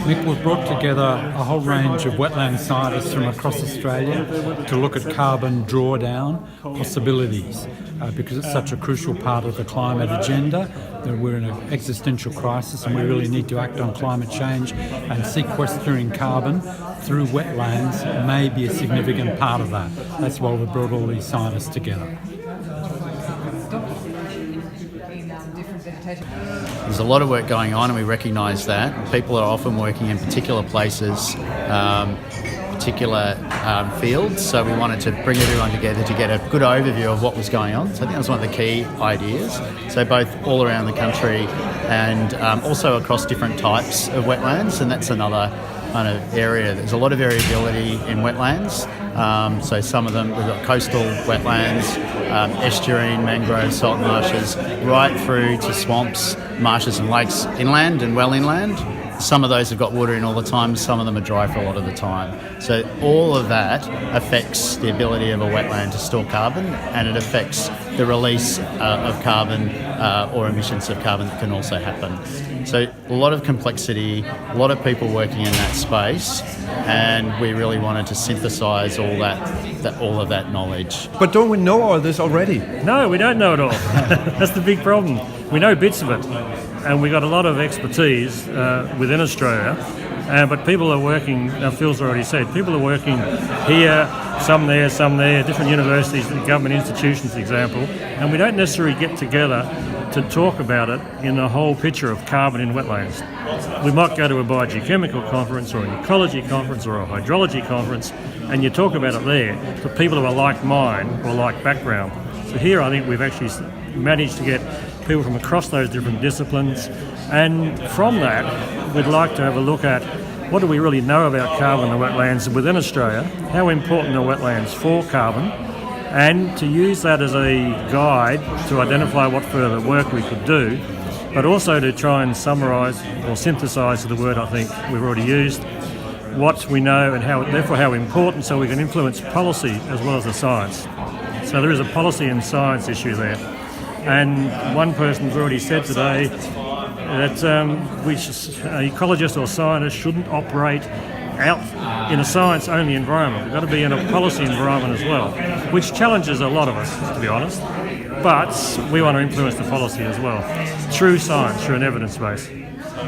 Nick, we've brought together a whole range of wetland scientists from across Australia to look at carbon drawdown possibilities because it's such a crucial part of the climate agenda. That we're in an existential crisis and we really need to act on climate change, and sequestering carbon through wetlands may be a significant part of that. That's why we've brought all these scientists together. There's a lot of work going on and we recognise that. People are often working in particular places, particular fields, so we wanted to bring everyone together to get a good overview of what was going on. So I think that was one of the key ideas. So both all around the country and also across different types of wetlands, and that's another kind of area. There's a lot of variability in wetlands. So some of them, we've got coastal wetlands, estuarine, mangrove, salt marshes, right through to swamps, marshes and lakes inland and well inland. Some of those have got water in all the time, some of them are dry for a lot of the time. So all of that affects the ability of a wetland to store carbon, and it affects the release of carbon or emissions of carbon that can also happen. So a lot of complexity, a lot of people working in that space, and we really wanted to synthesise all of that knowledge. But don't we know all this already? No, we don't know it all. That's the big problem. We know bits of it, and we've got a lot of expertise within Australia. But people are working, Phil's already said, people are working here, some there, different universities, government institutions, for example, and we don't necessarily get together to talk about it in the whole picture of carbon in wetlands. We might go to a biogeochemical conference or an ecology conference or a hydrology conference, and you talk about it there to people who are like mine or like background. So here I think we've actually managed to get people from across those different disciplines, and from that we'd like to have a look at what do we really know about carbon in the wetlands within Australia, how important are wetlands for carbon, and to use that as a guide to identify what further work we could do, but also to try and summarise or synthesise the word I think we've already used, what we know and how important, so we can influence policy as well as the science. So there is a policy and science issue there. And one person's already said today that an ecologist or scientist shouldn't operate out in a science-only environment. We've got to be in a policy environment as well, which challenges a lot of us, to be honest. But we want to influence the policy as well, through science, through an evidence base.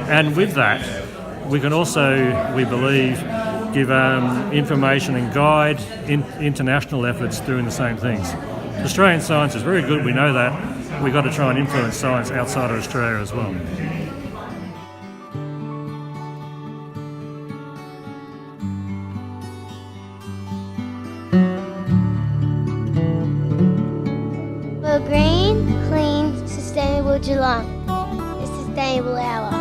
And with that, we can also, we believe, give information and guide international efforts doing the same things. Australian science is very good, we know that. We've got to try and influence science outside of Australia as well. For a green, clean, sustainable Geelong, the Sustainable Hour.